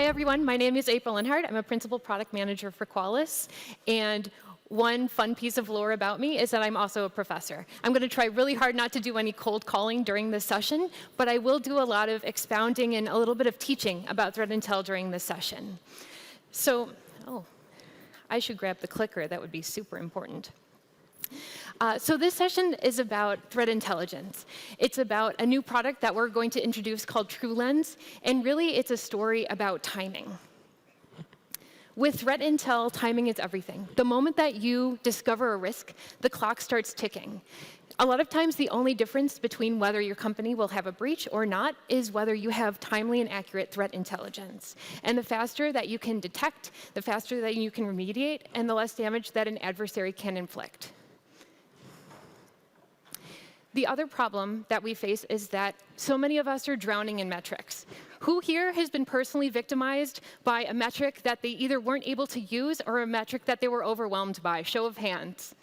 Hi, everyone. My name is April Lenhard. I'm a principal product manager for Qualys. And one fun piece of lore about me is that I'm also a professor. I'm going to try really hard not to do any cold calling during this session, but I will do a lot of expounding and a little bit of teaching about threat intel during this session. So, I should grab the clicker. That would be super important. So this session is about threat intelligence. It's about a new product that we're going to introduce called TrueLens, and really it's a story about timing. With threat intel, timing is everything. The moment that you discover a risk, the clock starts ticking. A lot of times the only difference between whether your company will have a breach or not is whether you have timely and accurate threat intelligence. And the faster that you can detect, the faster that you can remediate, and the less damage that an adversary can inflict. The other problem that we face is that so many of us are drowning in metrics. Who here has been personally victimized by a metric that they either weren't able to use or a metric that they were overwhelmed by? Show of hands.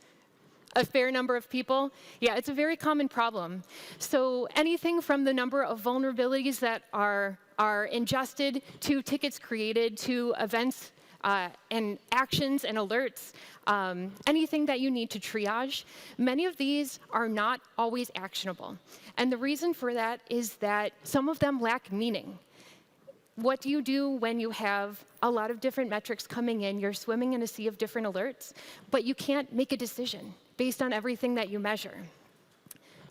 A fair number of people? Yeah, it's a very common problem. So anything from the number of vulnerabilities that are ingested to tickets created to events and actions and alerts, anything that you need to triage, many of these are not always actionable. And the reason for that is that some of them lack meaning. What do you do when you have a lot of different metrics coming in? You're swimming in a sea of different alerts, but you can't make a decision based on everything that you measure.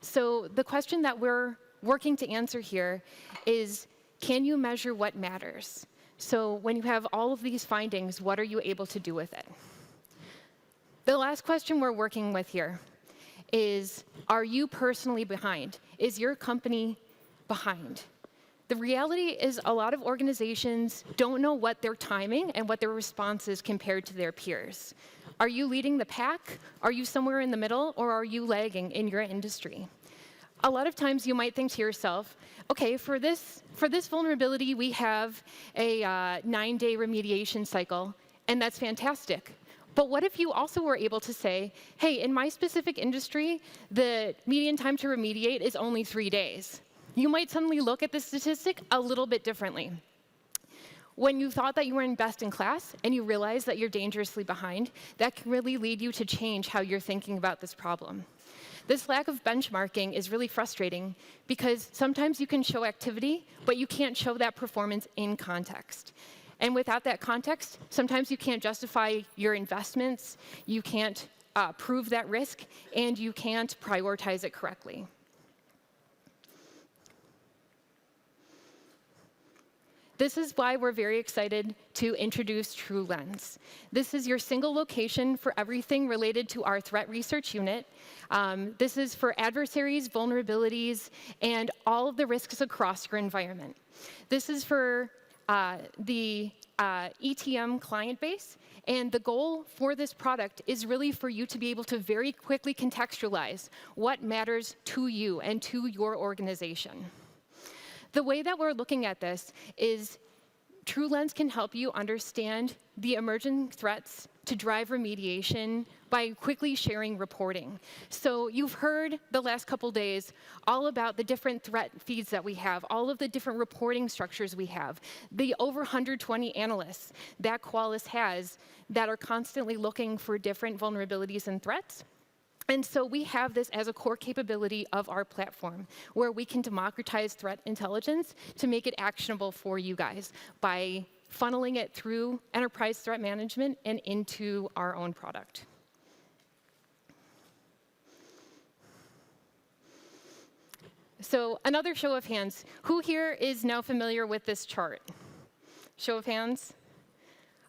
So the question that we're working to answer here is, can you measure what matters? So when you have all of these findings, what are you able to do with it? The last question we're working with here is, are you personally behind? Is your company behind? The reality is a lot of organizations don't know what their timing and what their response is compared to their peers. Are you leading the pack? Are you somewhere in the middle? Or are you lagging in your industry? A lot of times you might think to yourself, okay, for this vulnerability, we have a 9-day remediation cycle, and that's fantastic. But what if you also were able to say, hey, in my specific industry, the median time to remediate is only 3 days? You might suddenly look at the statistic a little bit differently. When you thought that you were in best in class and you realize that you're dangerously behind, that can really lead you to change how you're thinking about this problem. This lack of benchmarking is really frustrating because sometimes you can show activity, but you can't show that performance in context. And without that context, sometimes you can't justify your investments, you can't prove that risk, and you can't prioritize it correctly. This is why we're very excited to introduce TrueLens. This is your single location for everything related to our threat research unit. This is for adversaries, vulnerabilities, and all of the risks across your environment. This is for the ETM client base, and the goal for this product is really for you to be able to very quickly contextualize what matters to you and to your organization. The way that we're looking at this is TrueLens can help you understand the emerging threats to drive remediation by quickly sharing reporting. So you've heard the last couple days all about the different threat feeds that we have, all of the different reporting structures we have, the over 120 analysts that Qualys has that are constantly looking for different vulnerabilities and threats. And so we have this as a core capability of our platform, where we can democratize threat intelligence to make it actionable for you guys by funneling it through Enterprise Threat Management and into our own product. So another show of hands. Who here is now familiar with this chart? Show of hands.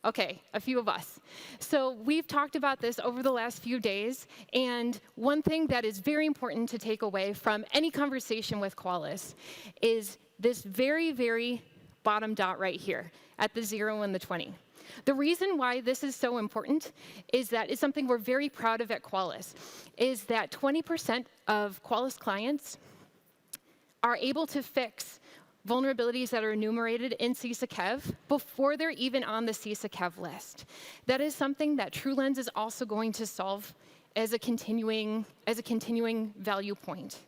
Okay, a few of us. So we've talked about this over the last few days, and one thing that is very important to take away from any conversation with Qualys is this very, very bottom dot right here at the 0 and the 20. The reason why this is so important is that it's something we're very proud of at Qualys, is that 20% of Qualys clients are able to fix vulnerabilities that are enumerated in CISA-KEV before they're even on the CISA-KEV list. That is something that TrueLens is also going to solve as a continuing value point.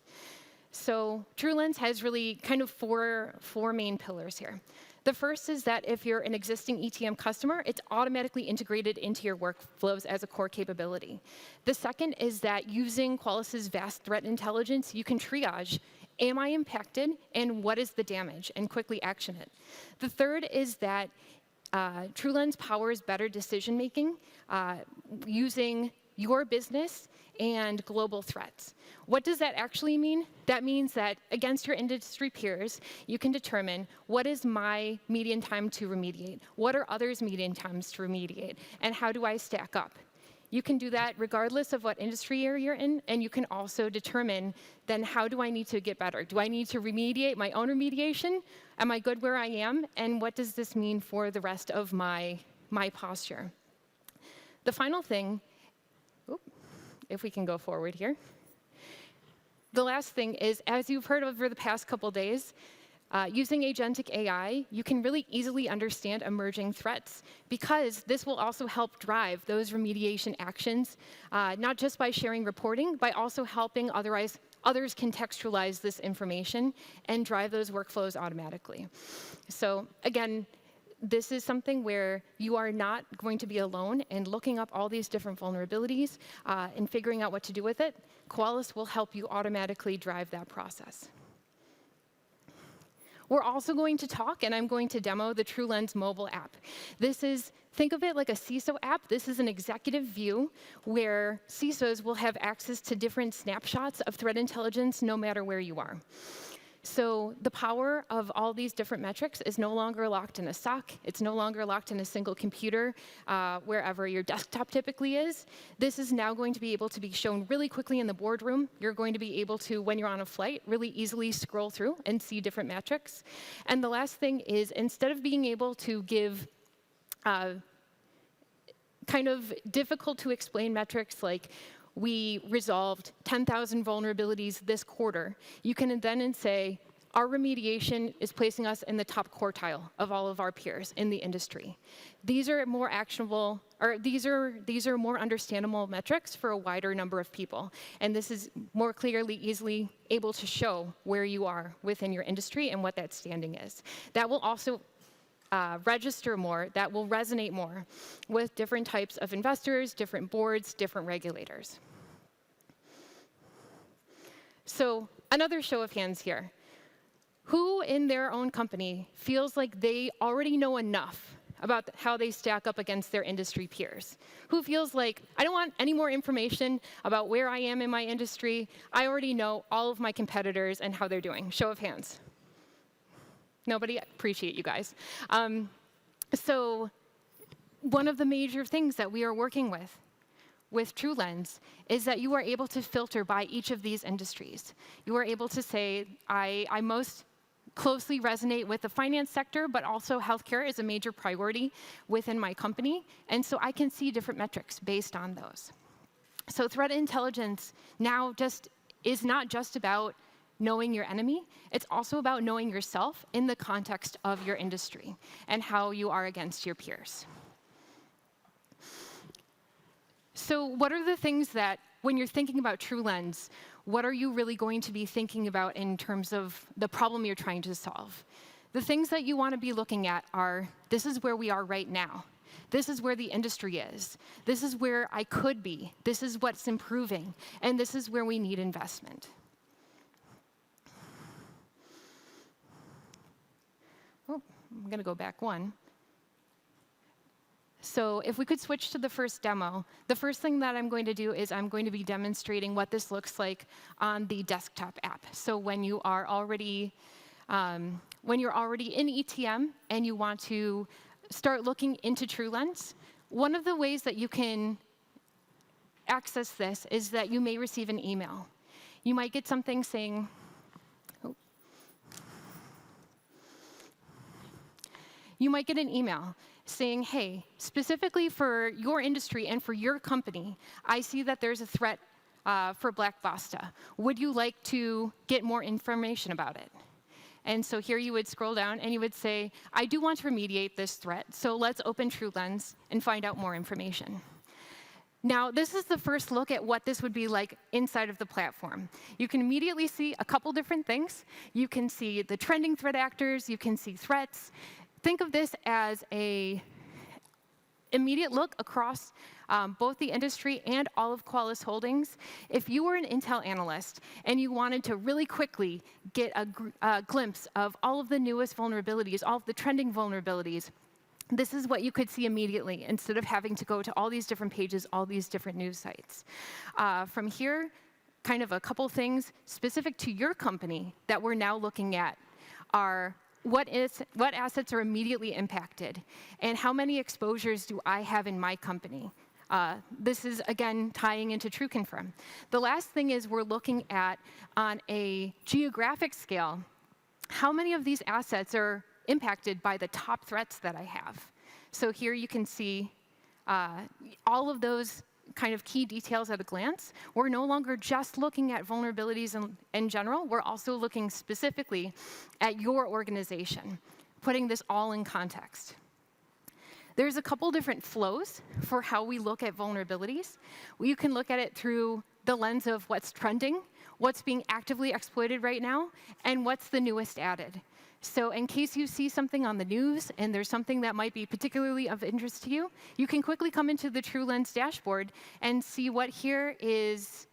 So TrueLens has really kind of four main pillars here. The first is that if you're an existing ETM customer, it's automatically integrated into your workflows as a core capability. The second is that using Qualys' vast threat intelligence, you can triage, am I impacted, and what is the damage, and quickly action it. The third is that TrueLens powers better decision-making using your business and global threats. What does that actually mean? That means that against your industry peers, you can determine what is my median time to remediate, what are others' median times to remediate, and how do I stack up? You can do that regardless of what industry area you're in, and you can also determine then how do I need to get better? Do I need to remediate my own remediation? Am I good where I am? And what does this mean for the rest of my posture? The final thing, if we can go forward here. The last thing is, as you've heard over the past couple days, using agentic AI, you can really easily understand emerging threats because this will also help drive those remediation actions, not just by sharing reporting, but also helping others contextualize this information and drive those workflows automatically. So again, this is something where you are not going to be alone in looking up all these different vulnerabilities and figuring out what to do with it. Qualys will help you automatically drive that process. We're also going to talk, and I'm going to demo the TrueLens mobile app. Think of it like a CISO app. This is an executive view where CISOs will have access to different snapshots of threat intelligence no matter where you are. So the power of all these different metrics is no longer locked in a SOC. It's no longer locked in a single computer wherever your desktop typically is. This is now going to be able to be shown really quickly in the boardroom. You're going to be able to, when you're on a flight, really easily scroll through and see different metrics. And the last thing is, instead of being able to give kind of difficult to explain metrics like we resolved 10,000 vulnerabilities this quarter, you can then say, our remediation is placing us in the top quartile of all of our peers in the industry. These are more actionable, or these are more understandable metrics for a wider number of people. And this is more clearly, easily able to show where you are within your industry and what that standing is. That will also register more, that will resonate more with different types of investors, different boards, different regulators. So another show of hands here. Who in their own company feels like they already know enough about how they stack up against their industry peers? Who feels like, I don't want any more information about where I am in my industry. I already know all of my competitors and how they're doing. Show of hands. Nobody? Appreciate you guys. So one of the major things that we are working with TrueLens is that you are able to filter by each of these industries. You are able to say, I most closely resonate with the finance sector, but also healthcare is a major priority within my company. And so I can see different metrics based on those. So threat intelligence now is not just about knowing your enemy, it's also about knowing yourself in the context of your industry and how you are against your peers. So what are the things that, when you're thinking about TrueLens, what are you really going to be thinking about in terms of the problem you're trying to solve? The things that you want to be looking at are, this is where we are right now. This is where the industry is. This is where I could be. This is what's improving. And this is where we need investment. Oh, I'm going to go back one. So if we could switch to the first demo, the first thing that I'm going to do is I'm going to be demonstrating what this looks like on the desktop app. So when you are already in ETM and you want to start looking into TrueLens, one of the ways that you can access this is that you may receive an email. You might get something saying, you might get an email saying, hey, specifically for your industry and for your company, I see that there's a threat for Black Basta. Would you like to get more information about it? And so here you would scroll down and you would say, I do want to remediate this threat, so let's open TrueLens and find out more information. Now, this is the first look at what this would be like inside of the platform. You can immediately see a couple different things. You can see the trending threat actors. You can see threats. think of this as a immediate look across both the industry and all of Qualys Holdings. If you were an Intel analyst and you wanted to really quickly get a glimpse of all of the newest vulnerabilities, all of the trending vulnerabilities, this is what you could see immediately instead of having to go to all these different pages, all these different news sites. From here, kind of a couple things specific to your company that we're now looking at are what assets are immediately impacted, and how many exposures do I have in my company? This is, again, tying into TrueConfirm. The last thing is we're looking at, on a geographic scale, how many of these assets are impacted by the top threats that I have. So here you can see all of those kind of key details at a glance. We're no longer just looking at vulnerabilities in general. We're also looking specifically at your organization, putting this all in context. There's a couple different flows for how we look at vulnerabilities. You can look at it through the lens of what's trending, what's being actively exploited right now, and what's the newest added. So in case you see something on the news and there's something that might be particularly of interest to you, you can quickly come into the TrueLens dashboard and see what here is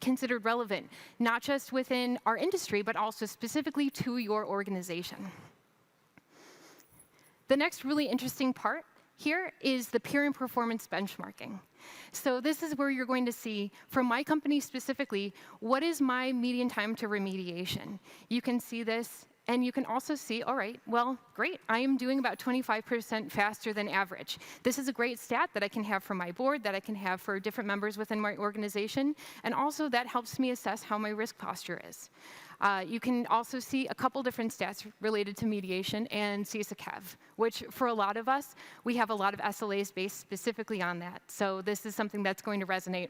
considered relevant, not just within our industry, but also specifically to your organization. The next really interesting part here is the peer and performance benchmarking. So this is where you're going to see, from my company specifically, what is my median time to remediation. You can see this. And you can also see, all right, well, great, I am doing about 25% faster than average. This is a great stat that I can have for my board, that I can have for different members within my organization, and also that helps me assess how my risk posture is. You can also see a couple different stats related to mediation and CISA-KEV, which for a lot of us, we have a lot of SLAs based specifically on that. So this is something that's going to resonate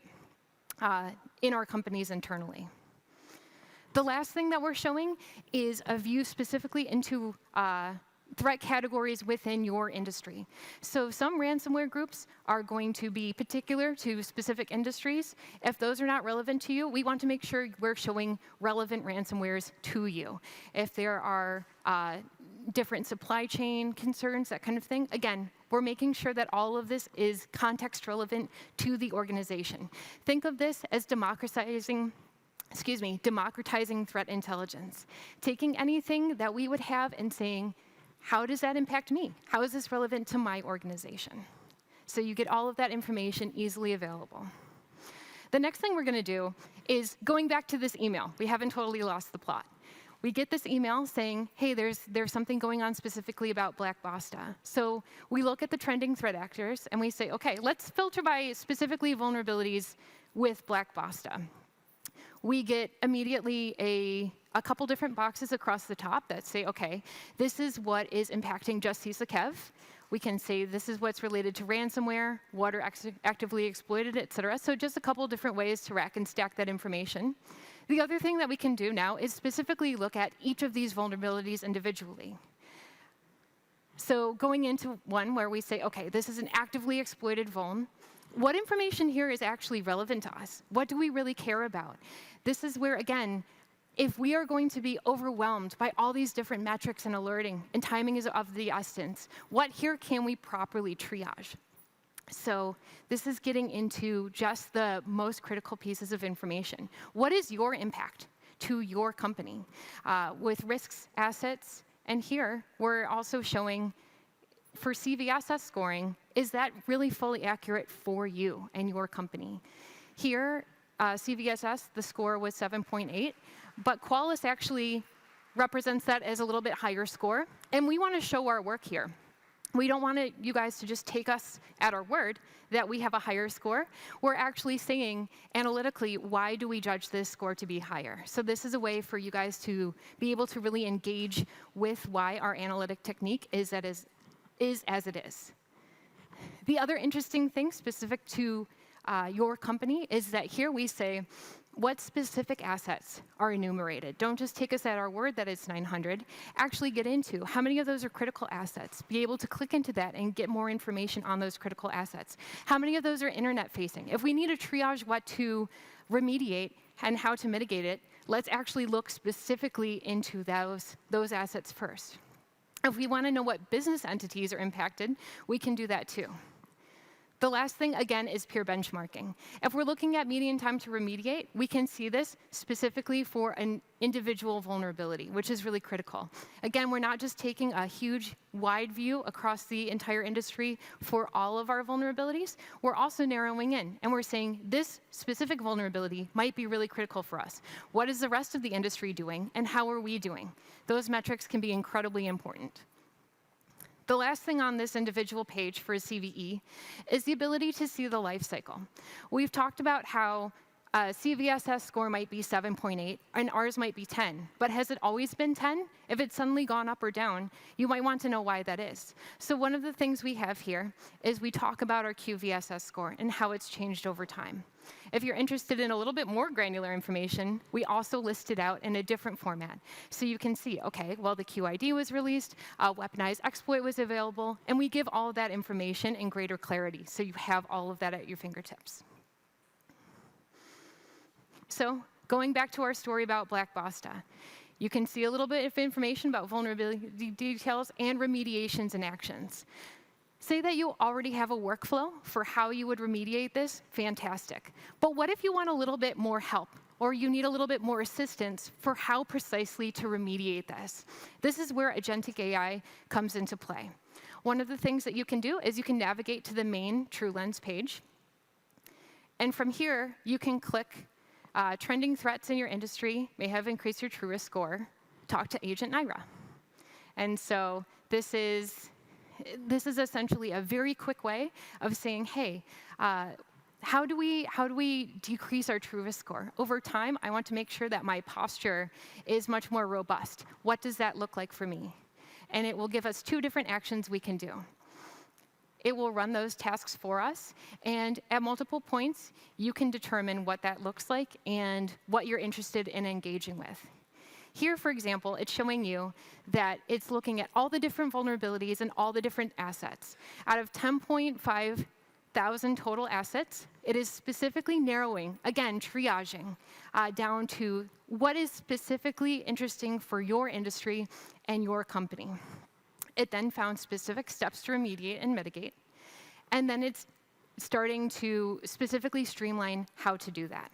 in our companies internally. The last thing that we're showing is a view specifically into threat categories within your industry. So some ransomware groups are going to be particular to specific industries. If those are not relevant to you, we want to make sure we're showing relevant ransomwares to you. If there are different supply chain concerns, that kind of thing, again, we're making sure that all of this is context relevant to the organization. Think of this as democratizing threat intelligence. Taking anything that we would have and saying, how does that impact me? How is this relevant to my organization? So you get all of that information easily available. The next thing we're going to do is going back to this email. We haven't totally lost the plot. We get this email saying, hey, there's something going on specifically about Black Basta. So we look at the trending threat actors, and we say, OK, let's filter by specifically vulnerabilities with Black Basta. We get immediately a couple different boxes across the top that say, OK, this is what is impacting just CISA-KEV. We can say this is what's related to ransomware, what are actively exploited, et cetera. So just a couple different ways to rack and stack that information. The other thing that we can do now is specifically look at each of these vulnerabilities individually. So going into one where we say, OK, this is an actively exploited vuln. What information here is actually relevant to us? What do we really care about? This is where, again, if we are going to be overwhelmed by all these different metrics and alerting, and timing is of the essence, what here can we properly triage? So this is getting into just the most critical pieces of information. What is your impact to your company with risks, assets? And here, we're also showing for CVSS scoring, is that really fully accurate for you and your company? Here, CVSS, the score was 7.8, but Qualys actually represents that as a little bit higher score, and we want to show our work here. We don't want you guys to just take us at our word that we have a higher score. We're actually saying analytically, why do we judge this score to be higher? So this is a way for you guys to be able to really engage with why our analytic technique is as it is. The other interesting thing specific to your company is that here we say, what specific assets are enumerated? Don't just take us at our word that it's 900. Actually get into how many of those are critical assets. Be able to click into that and get more information on those critical assets. How many of those are internet facing? If we need to triage what to remediate and how to mitigate it, let's actually look specifically into those assets first. If we want to know what business entities are impacted, we can do that too. The last thing, again, is peer benchmarking. If we're looking at median time to remediate, we can see this specifically for an individual vulnerability, which is really critical. Again, we're not just taking a huge, wide view across the entire industry for all of our vulnerabilities. We're also narrowing in, and we're saying this specific vulnerability might be really critical for us. What is the rest of the industry doing, and how are we doing? Those metrics can be incredibly important. The last thing on this individual page for a CVE is the ability to see the life cycle. We've talked about how a CVSS score might be 7.8 and ours might be 10, but has it always been 10? If it's suddenly gone up or down, you might want to know why that is. So one of the things we have here is we talk about our QVSS score and how it's changed over time. If you're interested in a little bit more granular information, we also list it out in a different format. So you can see, okay, well, the QID was released, a weaponized exploit was available, and we give all of that information in greater clarity, so you have all of that at your fingertips. So going back to our story about Black Basta, you can see a little bit of information about vulnerability details and remediations and actions. Say that you already have a workflow for how you would remediate this, fantastic. But what if you want a little bit more help, or you need a little bit more assistance for how precisely to remediate this? This is where agentic AI comes into play. One of the things that you can do is you can navigate to the main TrueLens page. And from here, you can click trending threats in your industry may have increased your TrueRisk score. Talk to Agent Naira. And so this is essentially a very quick way of saying, hey, how do we decrease our TrueRisk score? Over time, I want to make sure that my posture is much more robust. What does that look like for me? And it will give us 2 different actions we can do. It will run those tasks for us, and at multiple points, you can determine what that looks like and what you're interested in engaging with. Here, for example, it's showing you that it's looking at all the different vulnerabilities and all the different assets. Out of 10.5 thousand total assets, it is specifically narrowing, again, triaging, down to what is specifically interesting for your industry and your company. It then found specific steps to remediate and mitigate, and then it's starting to specifically streamline how to do that.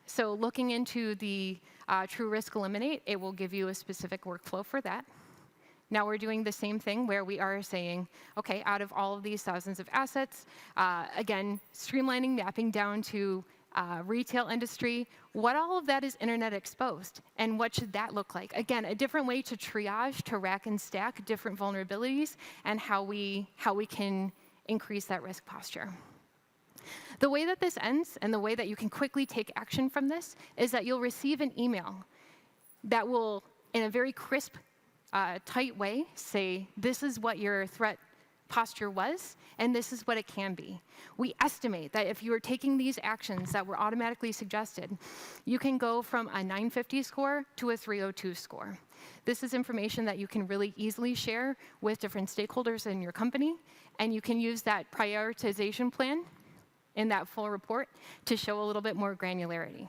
So looking into the TrueRisk Eliminate, it will give you a specific workflow for that. Now we're doing the same thing where we are saying, okay, out of all of these thousands of assets, again, streamlining, mapping down to retail industry, what all of that is internet exposed, and what should that look like? Again, a different way to triage, to rack and stack different vulnerabilities, and how we can increase that risk posture. The way that this ends, and the way that you can quickly take action from this, is that you'll receive an email that will, in a very crisp, tight way, say, this is what your threat posture was, and this is what it can be. We estimate that if you are taking these actions that were automatically suggested, you can go from a 950 score to a 302 score. This is information that you can really easily share with different stakeholders in your company, and you can use that prioritization plan in that full report to show a little bit more granularity.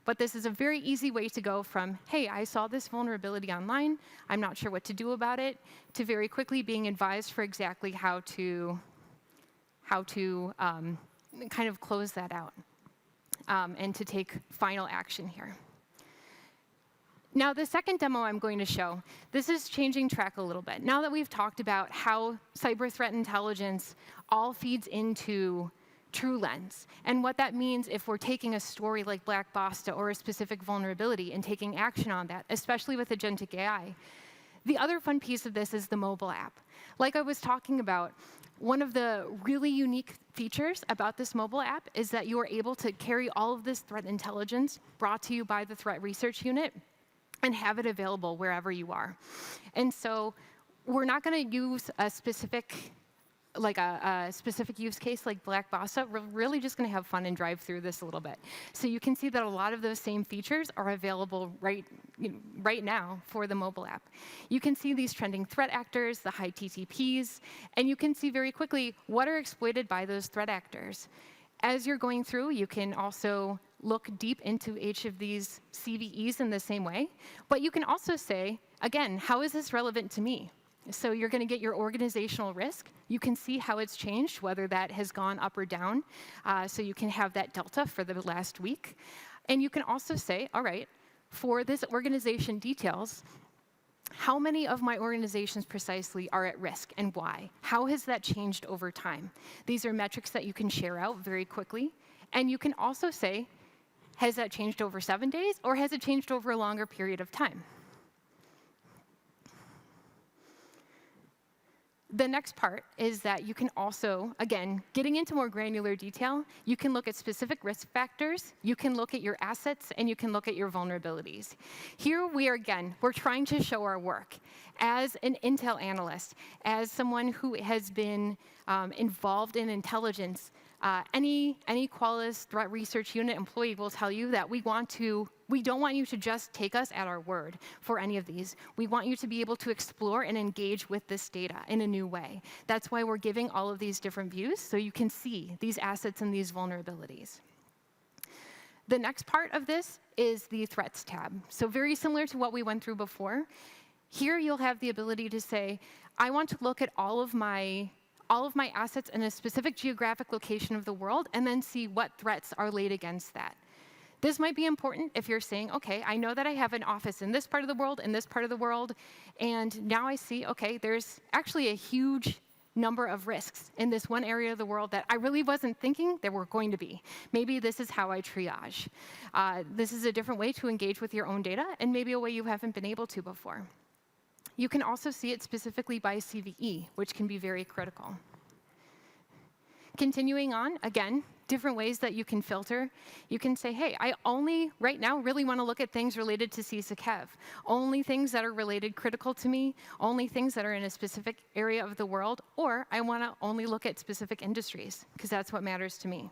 But this is a very easy way to go from, hey, I saw this vulnerability online, I'm not sure what to do about it, to very quickly being advised for exactly how to kind of close that out and to take final action here. Now, the second demo I'm going to show, this is changing track a little bit. Now that we've talked about how cyber threat intelligence all feeds into TrueLens, and what that means if we're taking a story like Black Basta or a specific vulnerability and taking action on that, especially with agentic AI. The other fun piece of this is the mobile app. Like I was talking about, one of the really unique features about this mobile app is that you are able to carry all of this threat intelligence brought to you by the Threat Research Unit and have it available wherever you are. And so we're not going to use a specific use case like Black Basta. We're really just going to have fun and drive through this a little bit. So you can see that a lot of those same features are available right now for the mobile app. You can see these trending threat actors, the high TTPs, and you can see very quickly what are exploited by those threat actors. As you're going through, you can also look deep into each of these CVEs in the same way. But you can also say, again, how is this relevant to me? So you're going to get your organizational risk. You can see how it's changed, whether that has gone up or down. So you can have that delta for the last week. And you can also say, all right, for this organization details, how many of my organizations precisely are at risk and why? How has that changed over time? These are metrics that you can share out very quickly. And you can also say, has that changed over 7 days or has it changed over a longer period of time? The next part is that you can also, again, getting into more granular detail, you can look at specific risk factors, you can look at your assets, and you can look at your vulnerabilities. Here we are again, we're trying to show our work. As an Intel analyst, as someone who has been involved in intelligence, any Qualys threat research unit employee will tell you that we don't want you to just take us at our word for any of these. We want you to be able to explore and engage with this data in a new way. That's why we're giving all of these different views so you can see these assets and these vulnerabilities. The next part of this is the threats tab. So very similar to what we went through before. Here you'll have the ability to say, I want to look at all of my assets in a specific geographic location of the world and then see what threats are laid against that. This might be important if you're saying, OK, I know that I have an office in this part of the world, in this part of the world, and now I see, OK, there's actually a huge number of risks in this one area of the world that I really wasn't thinking there were going to be. Maybe this is how I triage. This is a different way to engage with your own data, and maybe a way you haven't been able to before. You can also see it specifically by CVE, which can be very critical. Continuing on, again, different ways that you can filter. You can say, hey, I only, right now, really want to look at things related to CSIC-HEV. Only things that are related critical to me, only things that are in a specific area of the world, or I want to only look at specific industries, because that's what matters to me.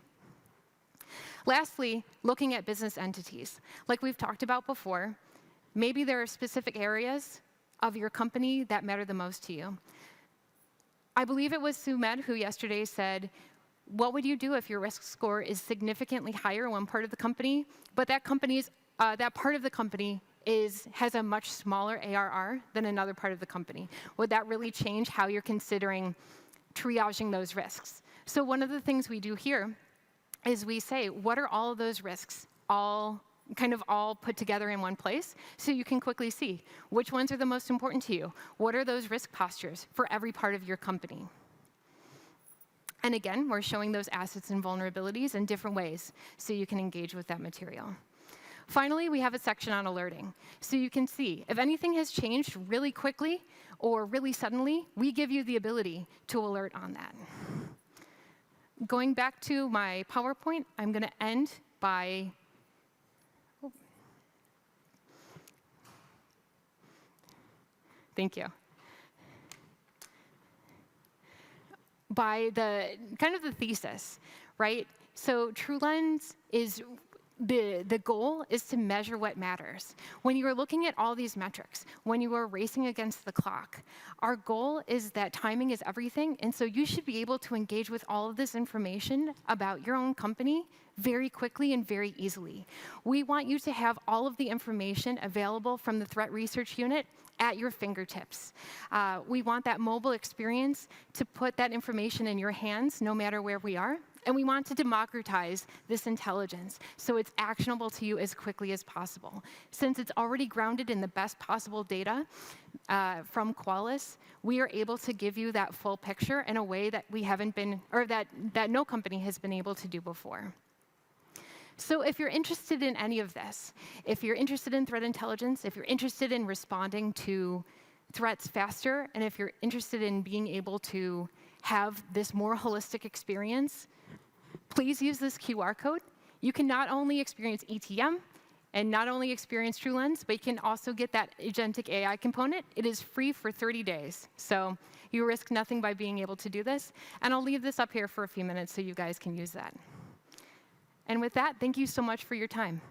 Lastly, looking at business entities. Like we've talked about before, maybe there are specific areas of your company that matter the most to you. I believe it was Sumed who yesterday said, what would you do if your risk score is significantly higher in one part of the company, but that part of the company has a much smaller ARR than another part of the company? Would that really change how you're considering triaging those risks? So one of the things we do here is we say, what are all of those risks all put together in one place so you can quickly see which ones are the most important to you. What are those risk postures for every part of your company? And again, we're showing those assets and vulnerabilities in different ways so you can engage with that material. Finally, we have a section on alerting. So you can see if anything has changed really quickly or really suddenly, we give you the ability to alert on that. Going back to my PowerPoint, I'm going to end by thank you. By the thesis, right? So TrueLens is the goal is to measure what matters. When you are looking at all these metrics, when you are racing against the clock, our goal is that timing is everything, and so you should be able to engage with all of this information about your own company very quickly and very easily. We want you to have all of the information available from the threat research unit at your fingertips. We want that mobile experience to put that information in your hands no matter where we are. And we want to democratize this intelligence so it's actionable to you as quickly as possible. Since it's already grounded in the best possible data from Qualys, we are able to give you that full picture in a way that we haven't been, or that no company has been able to do before. So if you're interested in any of this, if you're interested in threat intelligence, if you're interested in responding to threats faster, and if you're interested in being able to have this more holistic experience, please use this QR code. You can not only experience ETM and not only experience TrueLens, but you can also get that agentic AI component. It is free for 30 days. So you risk nothing by being able to do this. And I'll leave this up here for a few minutes so you guys can use that. And with that, thank you so much for your time.